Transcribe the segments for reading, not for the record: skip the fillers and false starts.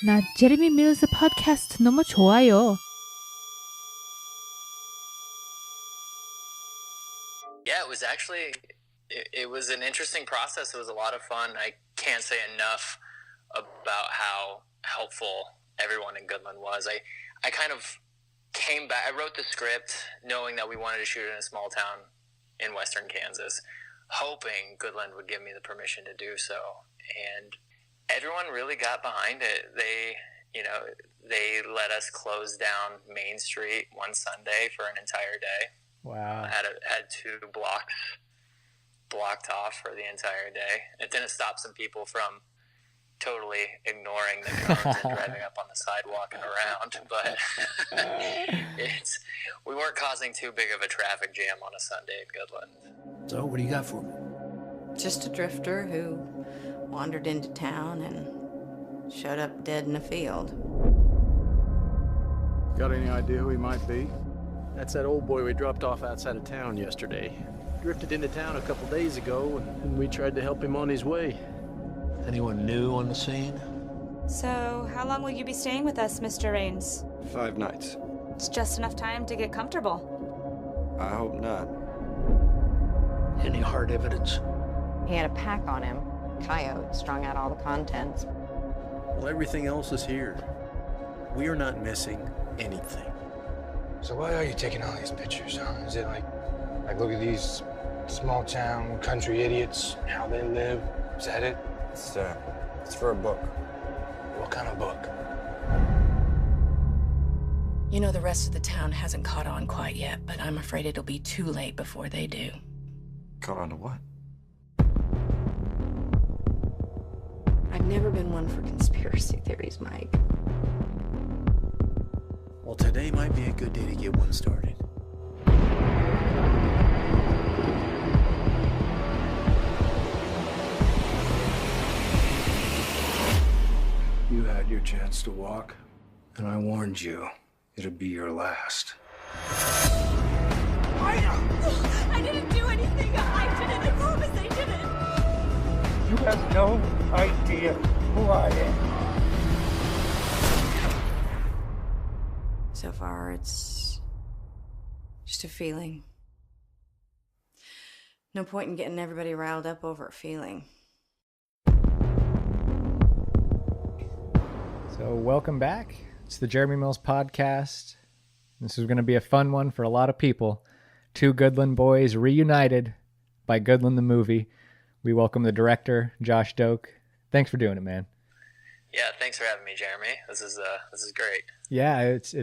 나 제레미 밀스 팟캐스트 너무 좋아요. Yeah, it was actually, it was an interesting process. It was a lot of fun. I can't say enough about how helpful everyone in Goodland was. I kind of came back, I wrote the script knowing that we wanted to shoot in a small town in western Kansas, hoping Goodland would give me the permission to do so. And everyone really got behind it. They let us close down Main Street one Sunday for an entire day. Wow. Had 2 blocks blocked off for the entire day. It didn't stop some people from totally ignoring the cones and driving up on the sidewalk and around, but we weren't causing too big of a traffic jam on a Sunday in Goodland. So what do you got for me? Just a drifter who wandered into town and showed up dead in a field. Got any idea who he might be? That's that old boy we dropped off outside of town yesterday. Drifted into town a couple days ago, and we tried to help him on his way. Anyone new on the scene? So, how long will you be staying with us, Mr. Raines? 5 nights. It's just enough time to get comfortable. I hope not. Any hard evidence? He had a pack on him. Coyote strung out all the contents. Well, everything else is here. We are not missing anything. So why are you taking all these pictures, huh? Is it like look at these small town country idiots, how they live? Is that it? It's for a book. What kind of book? You know, the rest of the town hasn't caught on quite yet, but I'm afraid it'll be too late before they do. Caught on to what? I've never been one for conspiracy theories, Mike. Well, today might be a good day to get one started. You had your chance to walk, and I warned you, it'd be your last. I didn't do anything. I didn't. I promise I didn't. You have no idea who I am. So far, it's just a feeling. No point in getting everybody riled up over a feeling. So welcome back. It's the Jeremy Mills podcast. This is going to be a fun one for a lot of people. 2 Goodland boys reunited by Goodland the movie. We welcome the director, Josh Doke. Thanks for doing it, man. Yeah, thanks for having me, Jeremy. This is great. Yeah, it's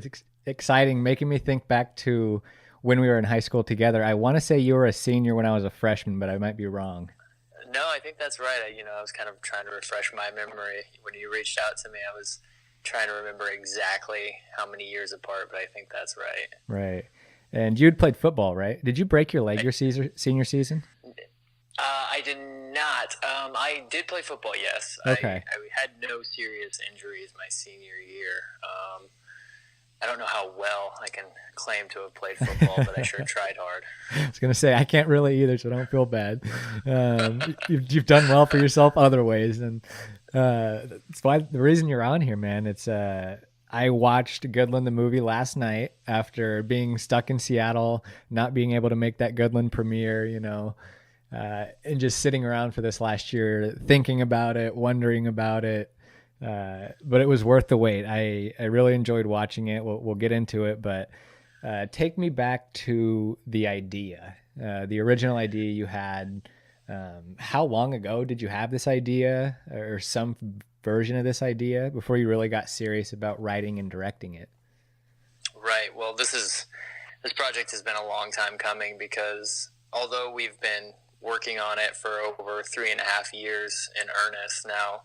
exciting, making me think back to when we were in high school together. I want to say you were a senior when I was a freshman, but I might be wrong. No, I think that's right. I was kind of trying to refresh my memory. When you reached out to me, I was trying to remember exactly how many years apart, but I think that's right. Right. And you'd played football, right? Did you break your leg your senior season? I did not. I did play football, yes. Okay. I had no serious injuries my senior year. I don't know how well I can claim to have played football, but I sure tried hard. I was going to say, I can't really either, so don't feel bad. You've done well for yourself other ways. And that's why the reason you're on here, man, it's I watched Goodland the movie last night after being stuck in Seattle, not being able to make that Goodland premiere, and just sitting around for this last year, thinking about it, wondering about it. But it was worth the wait. I really enjoyed watching it. We'll get into it, but take me back to the idea, the original idea you had. How long ago did you have this idea or some version of this idea before you really got serious about writing and directing it? Right. Well, this project has been a long time coming because although we've been working on it for over 3.5 years in earnest now,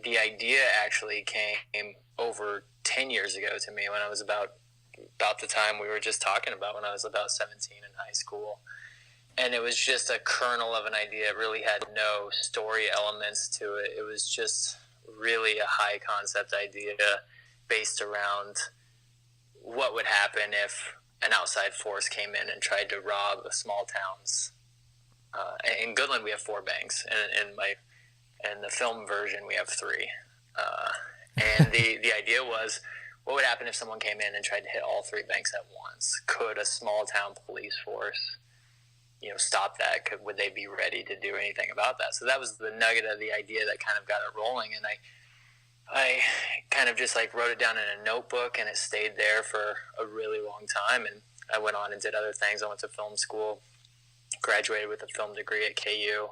the idea actually came over 10 years ago to me when I was about the time we were just talking about, when I was about 17 in high school. And it was just a kernel of an idea. It really had no story elements to it. It was just really a high concept idea based around what would happen if an outside force came in and tried to rob a small town's. In Goodland, we have 4 banks, and my and the film version we have 3. And the idea was, what would happen if someone came in and tried to hit all 3 banks at once? Could a small town police force, stop that? Would they be ready to do anything about that? So that was the nugget of the idea that kind of got it rolling. And I kind of just like wrote it down in a notebook, and it stayed there for a really long time. And I went on and did other things. I went to film school, graduated with a film degree at KU,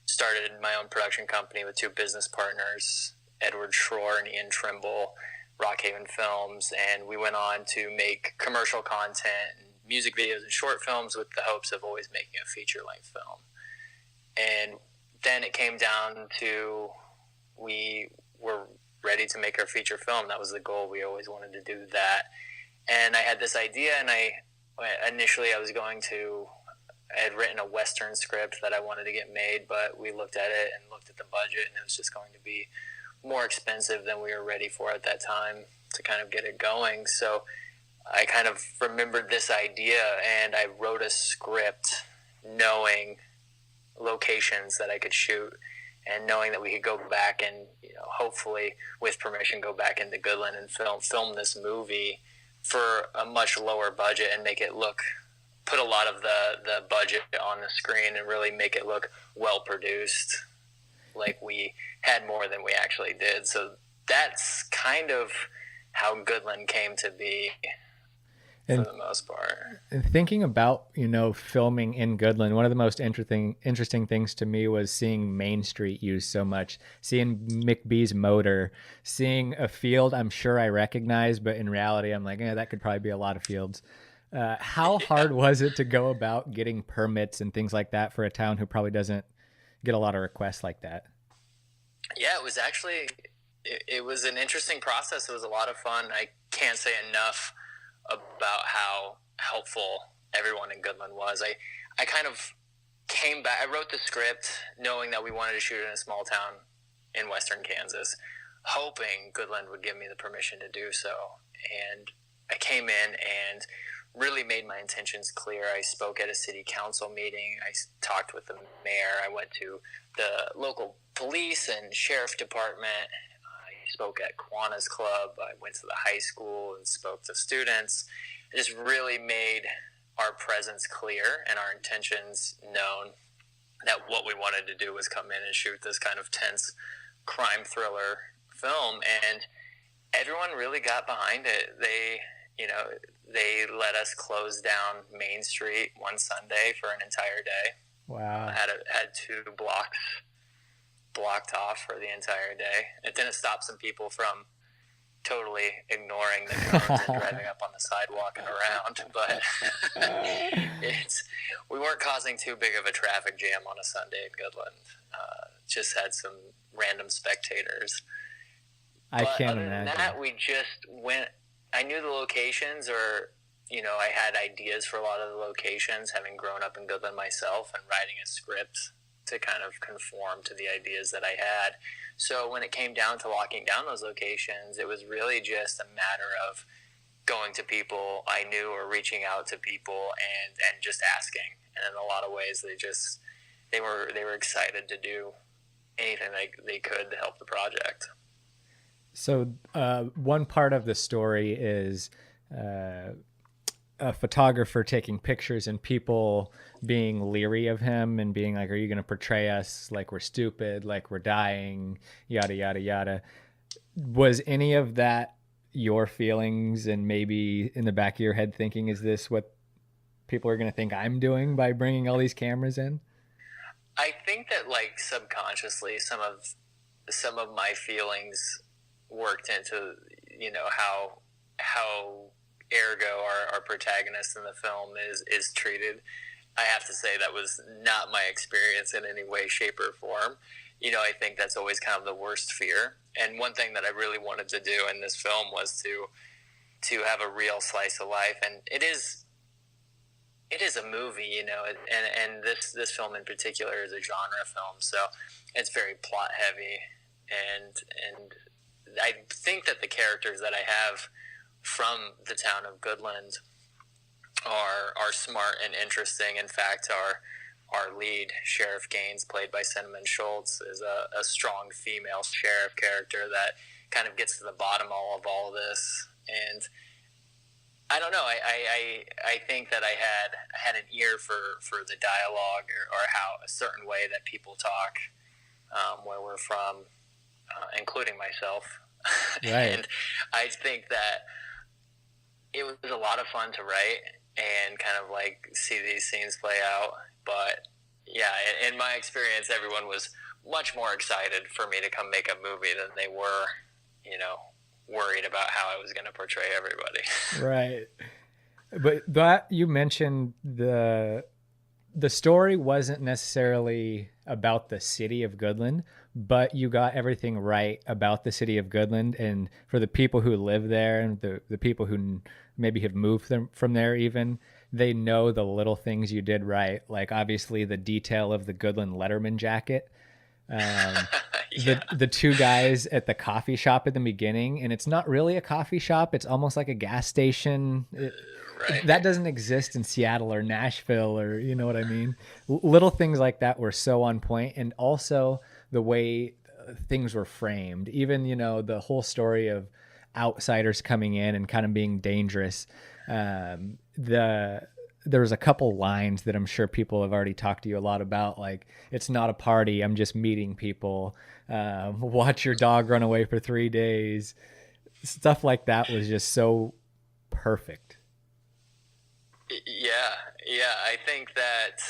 started my own production company with 2 business partners, Edward Schroer and Ian Trimble, Rockhaven Films, and we went on to make commercial content and music videos and short films with the hopes of always making a feature-length film. And then it came down to we were ready to make our feature film. That was the goal. We always wanted to do that. And I had this idea, and initially I had written a Western script that I wanted to get made, but we looked at it and looked at the budget, and it was just going to be more expensive than we were ready for at that time to kind of get it going. So I kind of remembered this idea, and I wrote a script knowing locations that I could shoot, and knowing that we could go back and, hopefully with permission, go back into Goodland and film this movie for a much lower budget and make it put a lot of the budget on the screen and really make it look well produced, like we had more than we actually did. So that's kind of how Goodland came to be for the most part. And thinking about, filming in Goodland, one of the most interesting things to me was seeing Main Street used so much, seeing McBee's motor, seeing a field I'm sure I recognize, but in reality, I'm like, that could probably be a lot of fields. How hard was it to go about getting permits and things like that for a town who probably doesn't get a lot of requests like that? Yeah, it was actually, it was an interesting process. It was a lot of fun. I can't say enough about how helpful everyone in Goodland was. I kind of came back, I wrote the script knowing that we wanted to shoot in a small town in western Kansas, hoping Goodland would give me the permission to do so. And I came in and really made my intentions clear. I spoke at a city council meeting. I talked with the mayor. I went to the local police and sheriff department. I spoke at Kiwanis Club. I went to the high school and spoke to students. I just really made our presence clear and our intentions known, that what we wanted to do was come in and shoot this kind of tense crime thriller film. And everyone really got behind it. They let us close down Main Street one Sunday for an entire day. Wow. Had 2 blocks blocked off for the entire day. It didn't stop some people from totally ignoring the cones and driving up on the sidewalk and around, but we weren't causing too big of a traffic jam on a Sunday in Goodland. Just had some random spectators. I can't other imagine. than that, we just went. I knew the locations, or I had ideas for a lot of the locations, having grown up in Goodland myself and writing a script to kind of conform to the ideas that I had. So when it came down to locking down those locations, it was really just a matter of going to people I knew or reaching out to people and just asking. And in a lot of ways, they were excited to do anything they could to help the project. So one part of the story is a photographer taking pictures and people being leery of him and being like, are you going to portray us like we're stupid, like we're dying, yada, yada, yada. Was any of that your feelings, and maybe in the back of your head thinking, is this what people are going to think I'm doing by bringing all these cameras in? I think that subconsciously some of my feelings worked into, how Ergo, our protagonist in the film, is treated. I have to say that was not my experience in any way, shape, or form. I think that's always kind of the worst fear. And one thing that I really wanted to do in this film was to have a real slice of life. And it is a movie, and this film in particular is a genre film, so it's very plot heavy. And I think that the characters that I have from the town of Goodland are smart and interesting. In fact, our lead, Sheriff Gaines, played by Cinnamon Schultz, is a strong female sheriff character that kind of gets to the bottom of all of this. And I don't know. I think that I had an ear for the dialogue or how a certain way that people talk where we're from, including myself. Right. And I think that it was a lot of fun to write and kind of like see these scenes play out. But yeah, in my experience, everyone was much more excited for me to come make a movie than they were, worried about how I was going to portray everybody. Right. But that you mentioned the story wasn't necessarily about the city of Goodland, but you got everything right about the city of Goodland. And for the people who live there and the people who maybe have moved from there even, they know the little things you did right. Like obviously the detail of the Goodland Letterman jacket. The two guys at the coffee shop at the beginning, and it's not really a coffee shop. It's almost like a gas station. Right. That doesn't exist in Seattle or Nashville or, you know what I mean? Little things like that were so on point. And also the way things were framed, even, the whole story of outsiders coming in and kind of being dangerous. There was a couple lines that I'm sure people have already talked to you a lot about, like, it's not a party, I'm just meeting people. Watch your dog run away for 3 days. Stuff like that was just so perfect. Yeah. I think that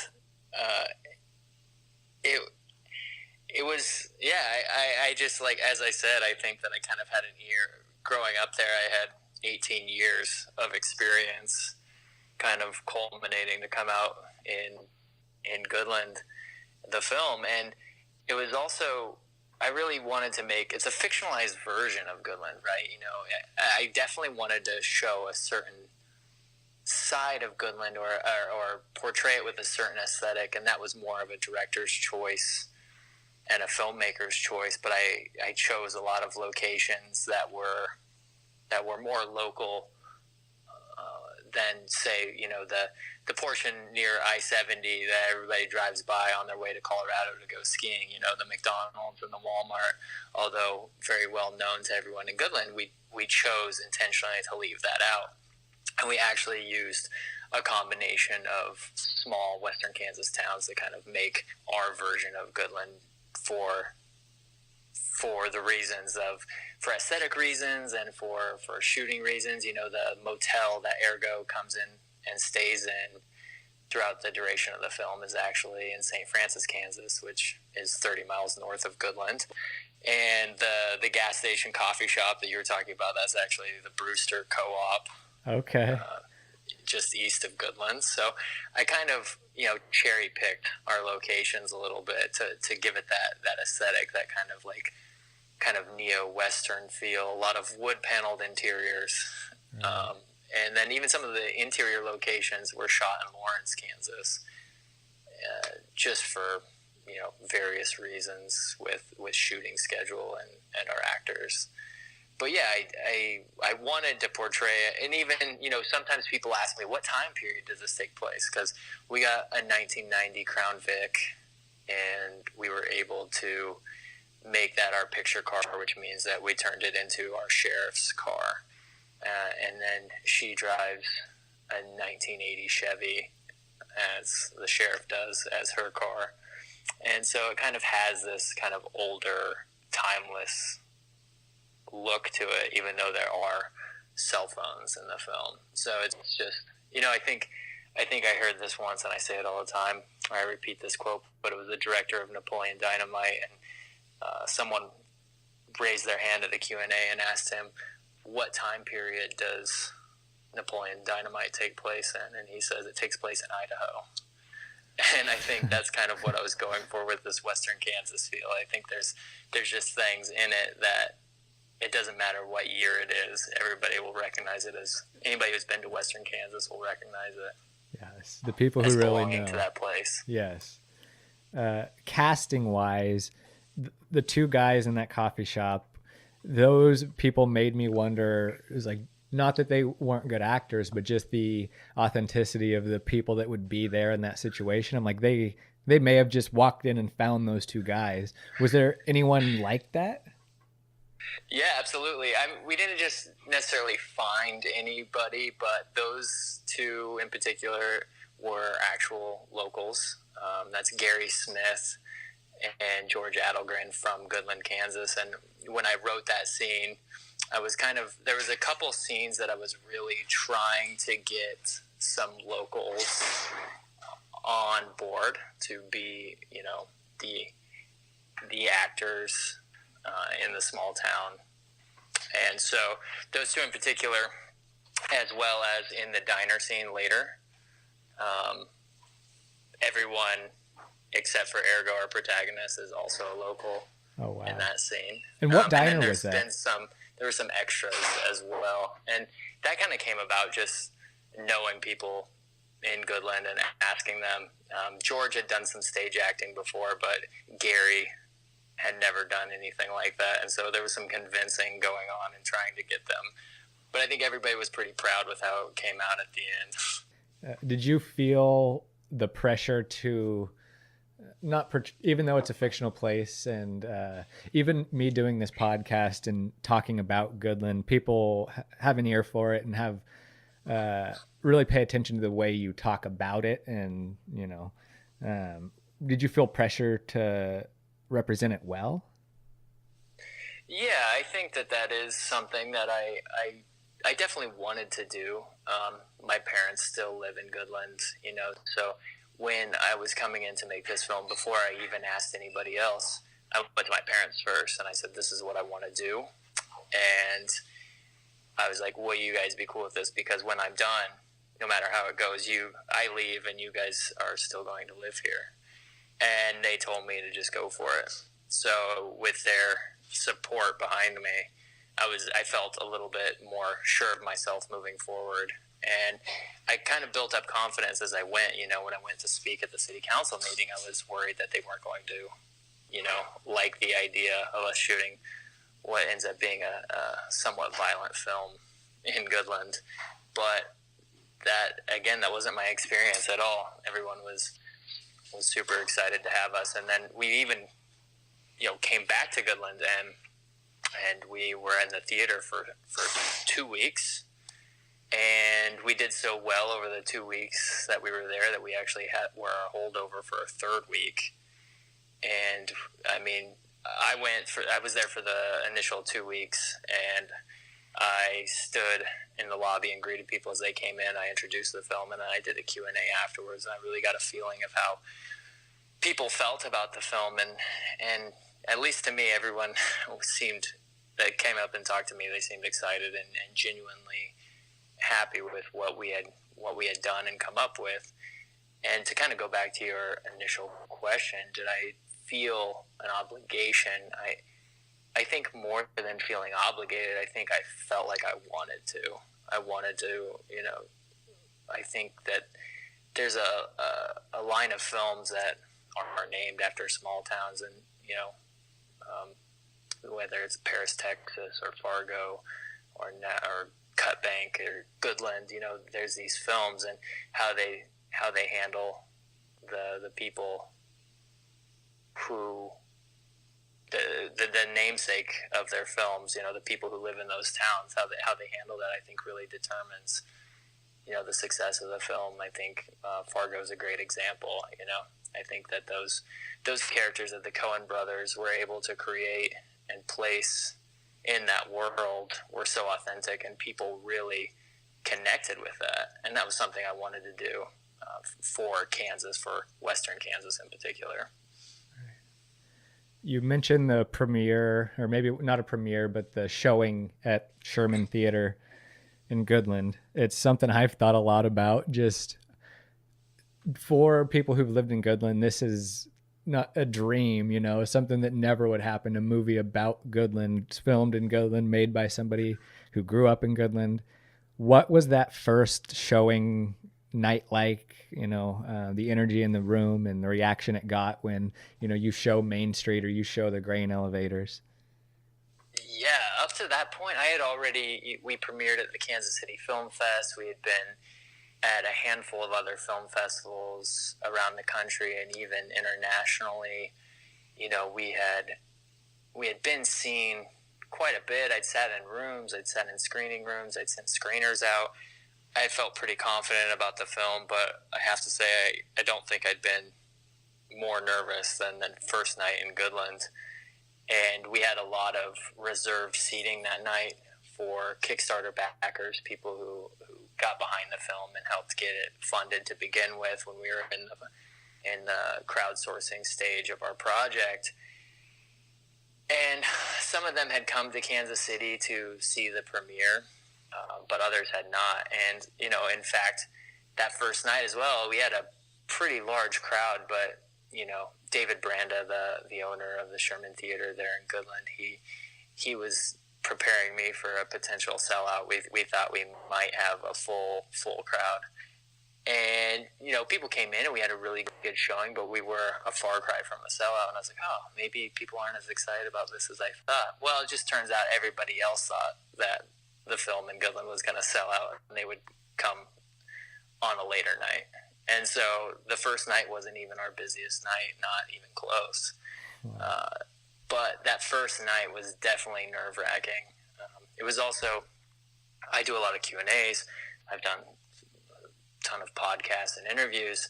it was, I just, like, as I said, I think that I kind of had an ear. Growing up there, I had 18 years of experience kind of culminating to come out in Goodland, the film. And it was also, I really wanted to make, it's a fictionalized version of Goodland, right? I definitely wanted to show a certain side of Goodland or portray it with a certain aesthetic, and that was more of a director's choice and a filmmaker's choice. But I chose a lot of locations that were more local than, say, the portion near I-70 that everybody drives by on their way to Colorado to go skiing, the McDonald's and the Walmart. Although very well known to everyone in Goodland, we chose intentionally to leave that out. And we actually used a combination of small Western Kansas towns to kind of make our version of Goodland for the reasons for aesthetic reasons and for shooting reasons. The motel that Ergo comes in and stays in throughout the duration of the film is actually in St. Francis, Kansas, which is 30 miles north of Goodland. And the gas station coffee shop that you were talking about, that's actually the Brewster Co-op. Okay. Just east of Goodland. So I kind of, cherry picked our locations a little bit to give it that aesthetic, that kind of neo-Western feel. A lot of wood paneled interiors. And then even some of the interior locations were shot in Lawrence, Kansas, just for, various reasons with shooting schedule and our actors. But yeah, I wanted to portray it. And even, sometimes people ask me, what time period does this take place? Because we got a 1990 Crown Vic, and we were able to make that our picture car, which means that we turned it into our sheriff's car. And then she drives a 1980 Chevy, as the sheriff does, as her car. And so it kind of has this kind of older, timeless look to it, even though there are cell phones in the film. So it's just, I think I heard this once, and I say it all the time. I repeat this quote, but it was the director of Napoleon Dynamite, and someone raised their hand at the Q&A and asked him, what time period does Napoleon Dynamite take place in? And he says it takes place in Idaho. And I think that's kind of what I was going for with this Western Kansas feel. I think there's just things in it that it doesn't matter what year it is. Everybody will recognize it as, anybody who's been to Western Kansas will recognize it. Yes, the people who really belonging know. To that place. Yes. Casting wise, the two guys in that coffee shop, those people made me wonder. It was like, not that they weren't good actors, but just the authenticity of the people that would be there in that situation. I'm like, they They may have just walked in and found those two guys. Was there anyone like that? Yeah, absolutely. We didn't just necessarily find anybody, but those two in particular were actual locals. That's Gary Smith and George Adelgren from Goodland, Kansas. And when I wrote that scene, there was a couple scenes that I was really trying to get some locals on board to be, the actors in the small town. And so those two in particular, as well as in the diner scene later, everyone except for Ergo, our protagonist, is also a local in that scene. And what diner was that? There were some extras as well. And that kind of came about just knowing people in Goodland and asking them. George had done some stage acting before, but Gary had never done anything like that. And so there was some convincing going on and trying to get them. But I think everybody was pretty proud with how it came out at the end. Did you feel the pressure to even though it's a fictional place, and even me doing this podcast and talking about Goodland, people have an ear for it and have really pay attention to the way you talk about it. And, did you feel pressure to represent it well? Yeah, I think that is something that I definitely wanted to do. My parents still live in Goodland, so when I was coming in to make this film, before I even asked anybody else, I went to my parents first and I said, this is what I want to do. And I was like, will you guys be cool with this? Because when I'm done, no matter how it goes, I leave and you guys are still going to live here. And they told me to just go for it. So with their support behind me, I felt a little bit more sure of myself moving forward. And I kind of built up confidence as I went. When I went to speak at the city council meeting, I was worried that they weren't going to, like the idea of us shooting what ends up being a somewhat violent film in Goodland. But that wasn't my experience at all. Everyone was super excited to have us. And then we even, came back to Goodland and we were in the theater for 2 weeks. And we did so well over the 2 weeks that we were there that we actually were our holdover for a third week. And I was there for the initial 2 weeks, and I stood in the lobby and greeted people as they came in. I introduced the film, and then I did a Q&A afterwards, and I really got a feeling of how people felt about the film. And at least to me, everyone that came up and talked to me, they seemed excited and genuinely happy with what we had done and come up with. And to kind of go back to your initial question, did I feel an obligation? I think more than feeling obligated, I think I felt like I wanted to. I think that there's a line of films that are named after small towns, and whether it's Paris, Texas, or Fargo, or Cut Bank or Goodland, there's these films and how they handle the people who the namesake of their films, the people who live in those towns, how they handle that, I think really determines the success of the film. I think Fargo is a great example. I think that those characters that the Coen brothers were able to create and place in that world were so authentic, and people really connected with that. And that was something I wanted to do for Kansas, for Western Kansas in particular. You mentioned the premiere, or maybe not a premiere, but the showing at Sherman Theater in Goodland. It's something I've thought a lot about. Just for people who've lived in Goodland, this is not a dream, something that never would happen. A movie about Goodland, filmed in Goodland, made by somebody who grew up in Goodland. What was that first showing night like? The energy in the room and the reaction it got when, you show Main Street or you show the grain elevators. Yeah, up to that point, we premiered at the Kansas City Film Fest. We had been at a handful of other film festivals around the country and even internationally. You know, we had been seen quite a bit. I'd sat in rooms, I'd sat in screening rooms, I'd sent screeners out. I felt pretty confident about the film, but I have to say I don't think I'd been more nervous than the first night in Goodland. And we had a lot of reserved seating that night for Kickstarter backers, people who got behind the film and helped get it funded to begin with when we were in the crowdsourcing stage of our project. And some of them had come to Kansas City to see the premiere, but others had not. And, you know, in fact, that first night as well, we had a pretty large crowd, but, you know, David Branda, the owner of the Sherman Theater there in Goodland, he was preparing me for a potential sellout. We thought we might have a full crowd. And, you know, people came in and we had a really good showing, but we were a far cry from a sellout. And I was like, oh, maybe people aren't as excited about this as I thought. Well, it just turns out everybody else thought that the film in Goodland was going to sell out and they would come on a later night. And so the first night wasn't even our busiest night, not even close. Wow. But that first night was definitely nerve-wracking. It was also, I do a lot of Q&As. I've done a ton of podcasts and interviews,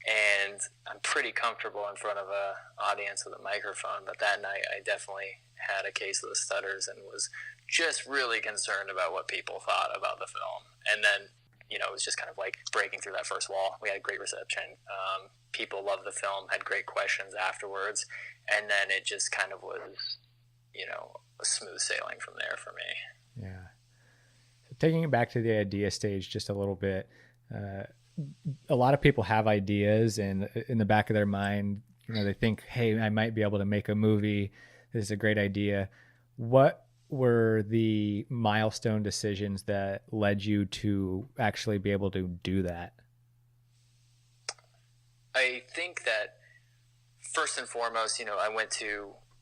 and I'm pretty comfortable in front of an audience with a microphone. But that night, I definitely had a case of the stutters and was just really concerned about what people thought about the film. And then, you know, it was just kind of like breaking through that first wall. We had a great reception. People loved the film, had great questions afterwards. And then it just kind of was, you know, a smooth sailing from there for me. Yeah. So taking it back to the idea stage just a little bit, a lot of people have ideas and in the back of their mind, you know, they think, hey, I might be able to make a movie. This is a great idea. What were the milestone decisions that led you to actually be able to do that? I think that first and foremost, you know,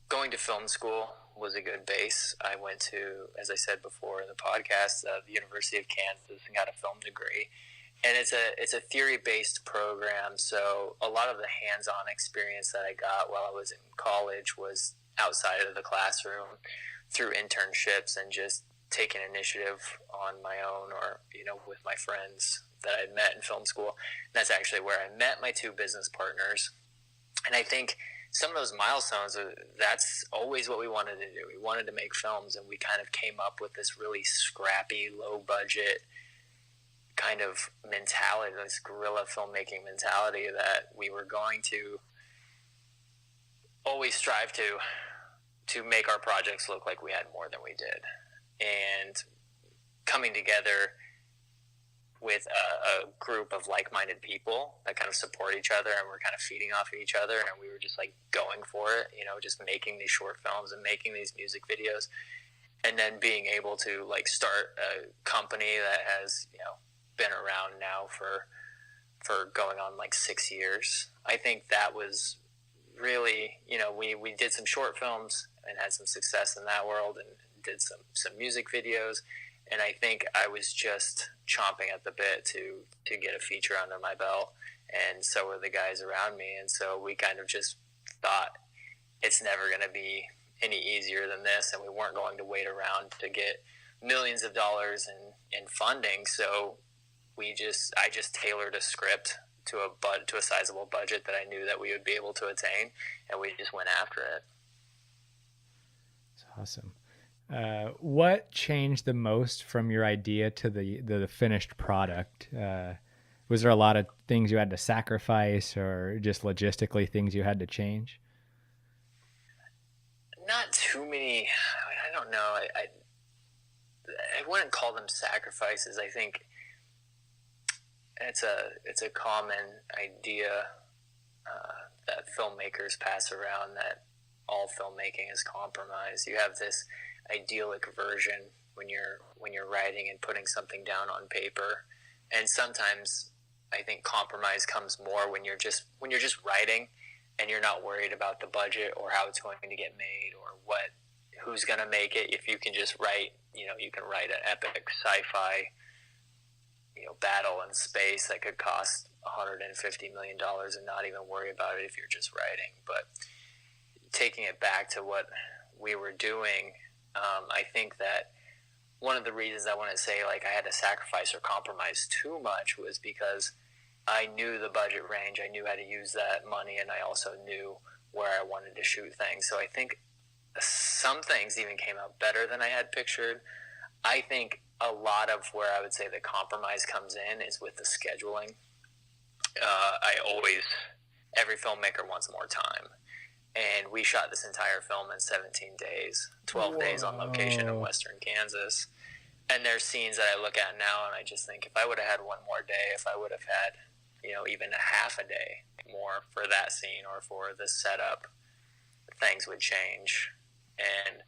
going to film school was a good base. I went to, as I said before in the podcast, the University of Kansas and got a film degree. And it's a theory-based program, so a lot of the hands-on experience that I got while I was in college was outside of the classroom through internships and just taking initiative on my own or, you know, with my friends that I'd met in film school. And that's actually where I met my two business partners. And I think some of those milestones, that's always what we wanted to do. We wanted to make films, and we kind of came up with this really scrappy, low-budget kind of mentality, this guerrilla filmmaking mentality that we were going to always strive to make our projects look like we had more than we did. And coming together with a group of like-minded people that kind of support each other, and we're kind of feeding off of each other, and we were just like going for it, you know, just making these short films and making these music videos, and then being able to like start a company that has, you know, been around now for going on like 6 years. I think that was really, you know, we did some short films and had some success in that world and did some music videos. And I think I was just chomping at the bit to get a feature under my belt. And so were the guys around me. And so we kind of just thought it's never going to be any easier than this. And we weren't going to wait around to get millions of dollars in funding. So I just tailored a script to a sizable budget that I knew that we would be able to attain. And we just went after it. That's awesome. What changed the most from your idea to the finished product? Was there a lot of things you had to sacrifice or just logistically things you had to change? Not too many. I don't know. I wouldn't call them sacrifices. I think it's a common idea that filmmakers pass around that all filmmaking is compromise. You have this idyllic version when you're writing and putting something down on paper, and sometimes I think compromise comes more when you're just writing and you're not worried about the budget or how it's going to get made or who's going to make it. If you can just write, you know, you can write an epic sci-fi battle in space that could cost $150 million and not even worry about it if you're just writing. But taking it back to what we were doing, I think that one of the reasons I want to say like I had to sacrifice or compromise too much was because I knew the budget range, I knew how to use that money, and I also knew where I wanted to shoot things. So I think some things even came out better than I had pictured. I think a lot of where I would say the compromise comes in is with the scheduling. Every filmmaker wants more time. And we shot this entire film in 17 days, 12 days on location in western Kansas. And there's scenes that I look at now and I just think if I would have had one more day, if I would have had, even a half a day more for that scene or for the setup, things would change. And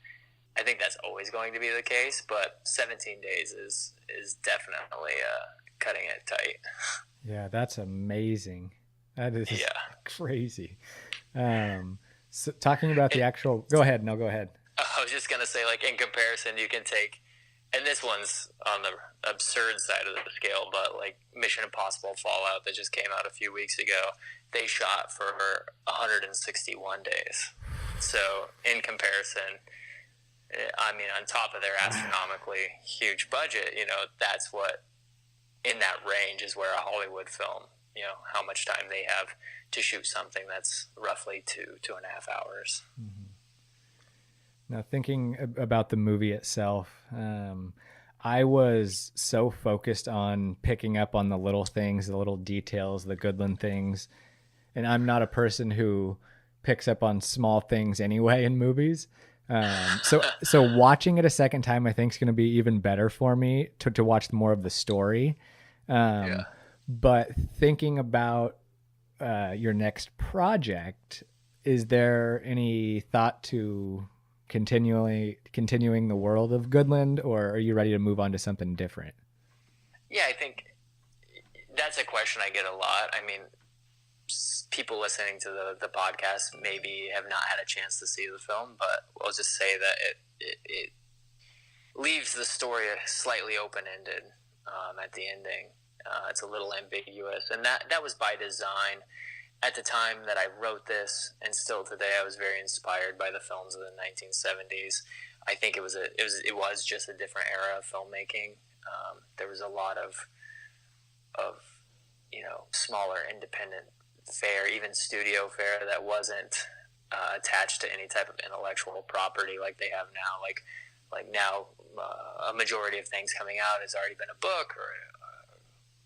I think that's always going to be the case, but 17 days is definitely cutting it tight. Yeah, that's amazing. That is crazy. So talking about the actual... Go ahead. No, go ahead. I was just going to say, like, in comparison, you can take... And this one's on the absurd side of the scale, but, like, Mission Impossible Fallout that just came out a few weeks ago, they shot for 161 days. So, in comparison, I mean, on top of their astronomically huge budget, that's what, in that range is where a Hollywood film, how much time they have to shoot something that's roughly 2.5 hours. Mm-hmm. Now, thinking about the movie itself, I was so focused on picking up on the little things, the little details, the Goodland things. And I'm not a person who picks up on small things anyway in movies. So watching it a second time, I think is going to be even better for me to watch more of the story. But thinking about your next project, is there any thought to continuing the world of Goodland, or are you ready to move on to something different? Yeah, I think that's a question I get a lot. I mean, people listening to the podcast maybe have not had a chance to see the film, but I'll just say that it leaves the story slightly open-ended at the ending. It's a little ambiguous, and that was by design. At the time that I wrote this, and still today, I was very inspired by the films of the 1970s. I think it was just a different era of filmmaking. There was a lot of smaller independent fare, even studio fare, that wasn't attached to any type of intellectual property like they have now. Like now, a majority of things coming out has already been a book or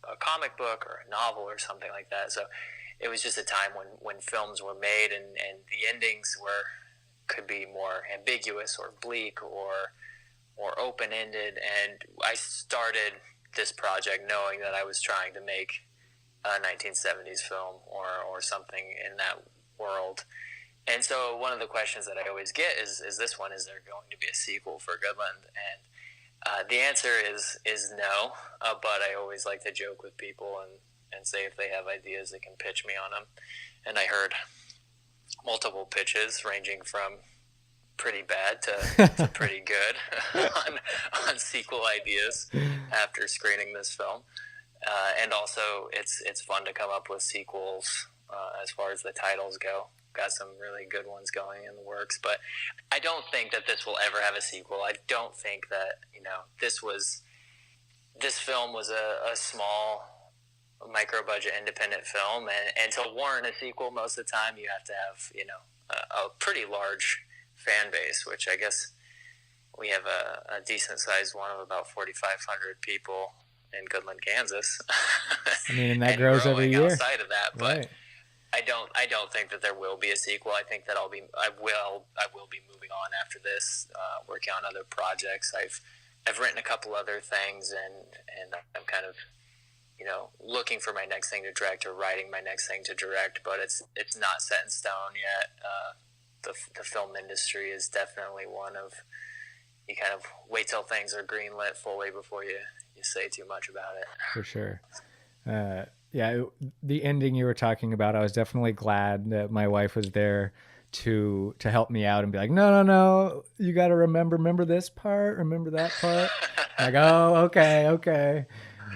a comic book or a novel or something like that. So it was just a time when films were made and the endings could be more ambiguous or bleak or open-ended. And I started this project knowing that I was trying to make a 1970s film or something in that world. And so one of the questions that I always get is this one, is there going to be a sequel for Goodland? And the answer is no, but I always like to joke with people and say if they have ideas, they can pitch me on them. And I heard multiple pitches ranging from pretty bad to pretty good on sequel ideas after screening this film. And also, it's fun to come up with sequels as far as the titles go. Got some really good ones going in the works, but I don't think that this will ever have a sequel. I don't think that this film was a small micro-budget independent film, and to warrant a sequel, most of the time you have to have a pretty large fan base, which I guess we have a decent-sized one of about 4,500 people in Goodland, Kansas. I mean, and that grows every year. Outside of that, but right. I don't think that there will be a sequel. I think that I will be moving on after this, working on other projects. I've written a couple other things, and I'm kind of looking for my next thing to direct or writing my next thing to direct, but it's not set in stone yet. The film industry is definitely one of, you kind of wait till things are greenlit fully before you say too much about it. For sure. Yeah, the ending you were talking about, I was definitely glad that my wife was there to help me out and be like, no, you got to remember this part, remember that part. Like, oh, okay.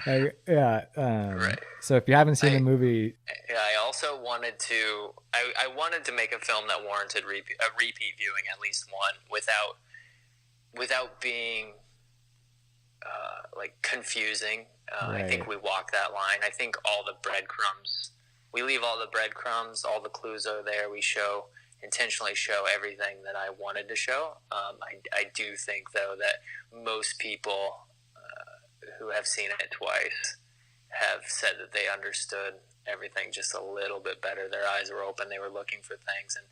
Right. So if you haven't seen the movie, I also wanted to. I wanted to make a film that warranted a repeat viewing, at least one, without being like confusing. Right. I think we walk that line. I think all the breadcrumbs. We leave all the breadcrumbs. All the clues are there. We intentionally show everything that I wanted to show. I do think, though, that most people who have seen it twice have said that they understood everything just a little bit better. Their eyes were open. They were looking for things. And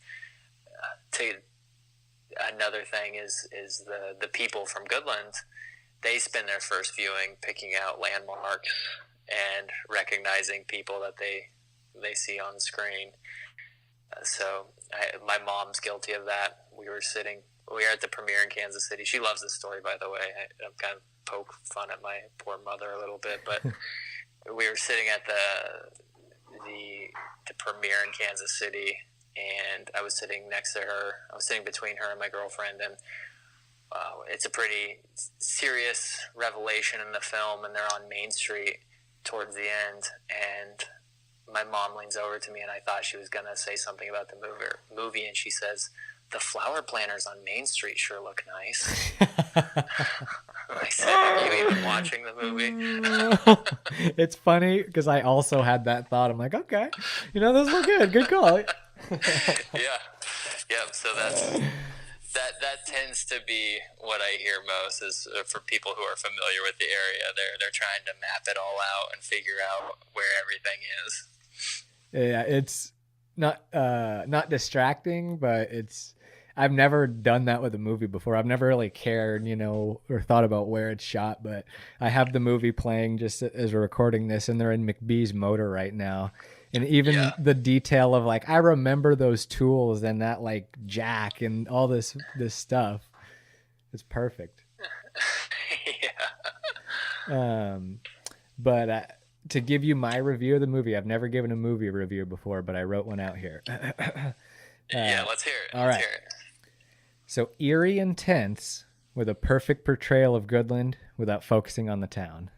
another thing is the people from Goodland. They spend their first viewing picking out landmarks and recognizing people that they see on screen. So my mom's guilty of that. We were at the premiere in Kansas City. She loves this story, by the way. I'm kind of poke fun at my poor mother a little bit, but we were sitting at the premiere in Kansas City, and I was sitting next to her. I was sitting between her and my girlfriend, and it's a pretty serious revelation in the film, and they're on Main Street towards the end, and my mom leans over to me, and I thought she was going to say something about the movie, and she says, "The flower planters on Main Street sure look nice." I said, "Are you even watching the movie?" It's funny because I also had that thought. I'm like, okay, those look good. Good call. Yeah. So that tends to be what I hear most is for people who are familiar with the area. They're trying to map it all out and figure out where everything is. Yeah, it's not distracting, but I've never done that with a movie before. I've never really cared, or thought about where it's shot, but I have the movie playing just as we're recording this, and they're in McBee's motor right now. And even the detail of I remember those tools and that jack and all this stuff. It's perfect. Yeah. But to give you my review of the movie, I've never given a movie review before, but I wrote one out here. Let's hear it. All right. Hear it. So eerie and tense with a perfect portrayal of Goodland without focusing on the town.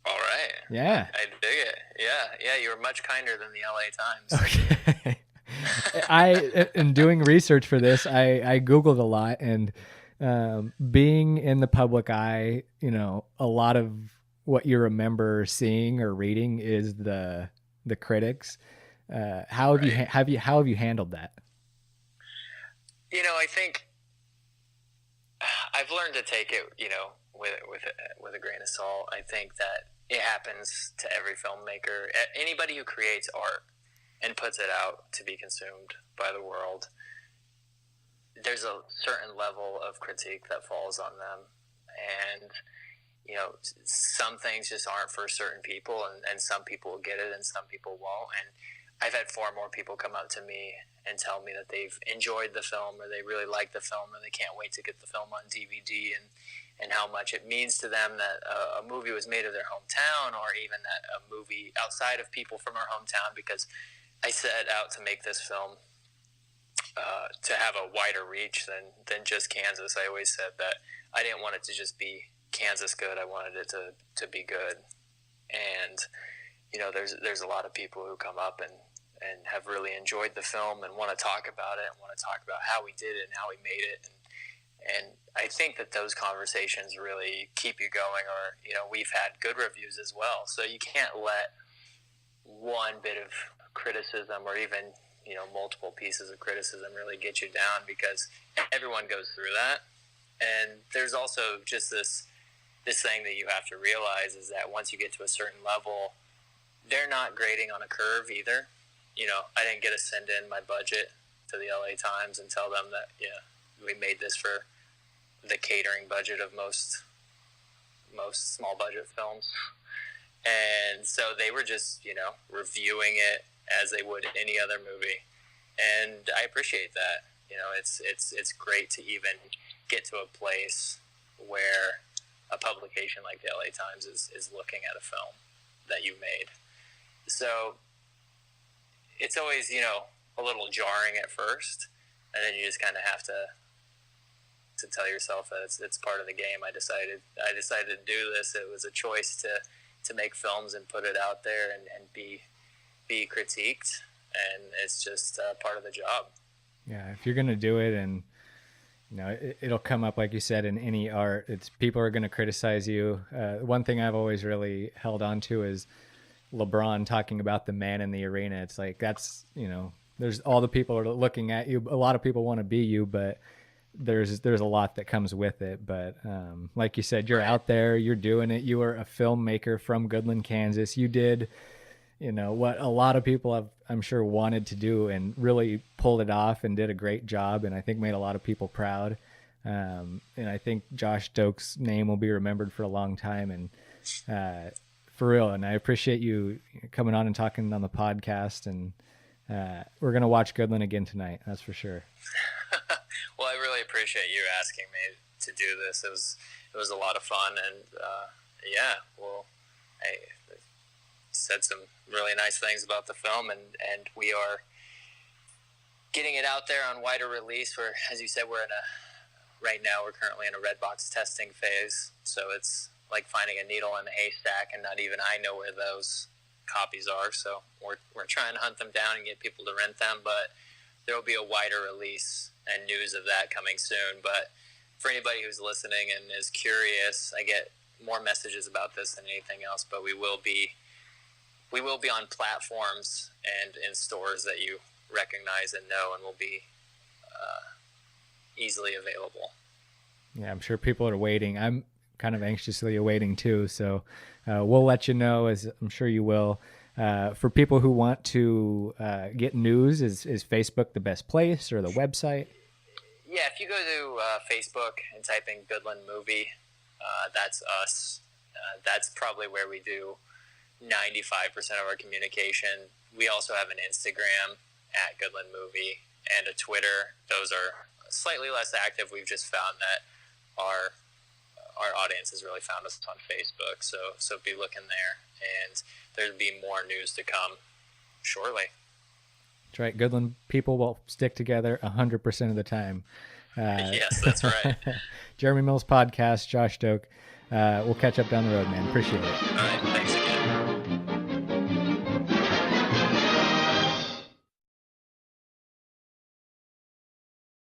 All right. Yeah. I dig it. Yeah. You were much kinder than the LA Times. Okay. In doing research for this, I Googled a lot, and being in the public eye, a lot of what you remember seeing or reading is the critics. How have you handled that? I think I've learned to take it, with a grain of salt. I think that it happens to every filmmaker, anybody who creates art and puts it out to be consumed by the world. There's a certain level of critique that falls on them, and some things just aren't for certain people, and some people will get it and some people won't. And I've had far more people come up to me and tell me that they've enjoyed the film, or they really like the film, and they can't wait to get the film on DVD, and how much it means to them that a movie was made of their hometown, or even that a movie outside of people from our hometown, because I set out to make this film to have a wider reach than just Kansas. I always said that I didn't want it to just be Kansas good. I wanted it to be good. And there's a lot of people who come up and have really enjoyed the film and want to talk about it and want to talk about how we did it and how we made it. And I think that those conversations really keep you going, or, we've had good reviews as well. So you can't let one bit of criticism or even, multiple pieces of criticism really get you down, because everyone goes through that. And there's also just this thing that you have to realize is that once you get to a certain level, they're not grading on a curve either. I didn't get to send in my budget to the LA Times and tell them that, we made this for the catering budget of most small budget films. And so they were just, reviewing it as they would any other movie. And I appreciate that. It's great to even get to a place where a publication like the LA Times is looking at a film that you made. So it's always, a little jarring at first, and then you just kind of have to to tell yourself that it's part of the game. I decided to do this. It was a choice to make films and put it out there and be critiqued, and it's just part of the job. Yeah, if you're gonna do it, and it'll come up, like you said, in any art. It's people are gonna criticize you. One thing I've always really held on to is LeBron talking about the man in the arena. It's like, that's, there's all the people are looking at you. A lot of people want to be you, but there's a lot that comes with it. But like you said, you're out there, you're doing it. You are a filmmaker from Goodland, Kansas. You did, what a lot of people have, I'm sure, wanted to do, and really pulled it off and did a great job. And I think made a lot of people proud. And I think Josh Doke's name will be remembered for a long time. And for real. And I appreciate you coming on and talking on the podcast. And we're going to watch Goodland again tonight. That's for sure. Well, I really appreciate you asking me to do this. It was a lot of fun. And I said some really nice things about the film, and we are getting it out there on wider release. We're, as you said, right now we're currently in a Redbox testing phase. So it's like finding a needle in a haystack, and not even I know where those copies are. So we're trying to hunt them down and get people to rent them, but there will be a wider release and news of that coming soon. But for anybody who's listening and is curious, I get more messages about this than anything else, but we will be on platforms and in stores that you recognize and know, and will be easily available. Yeah, I'm sure people are waiting. I'm kind of anxiously awaiting too. So we'll let you know, as I'm sure you will. For people who want to get news, is Facebook the best place, or the website? Yeah, if you go to Facebook and type in Goodland Movie, that's us. That's probably where we do 95% of our communication. We also have an Instagram at Goodland Movie and a Twitter. Those are slightly less active. We've just found that our audience has really found us on Facebook. So be looking there, and there'll be more news to come shortly. That's right. Goodland people will stick together 100% of the time. Yes, that's right. Jeremy Mills Podcast, Josh Doke. We'll catch up down the road, man. Appreciate it. All right. Thanks.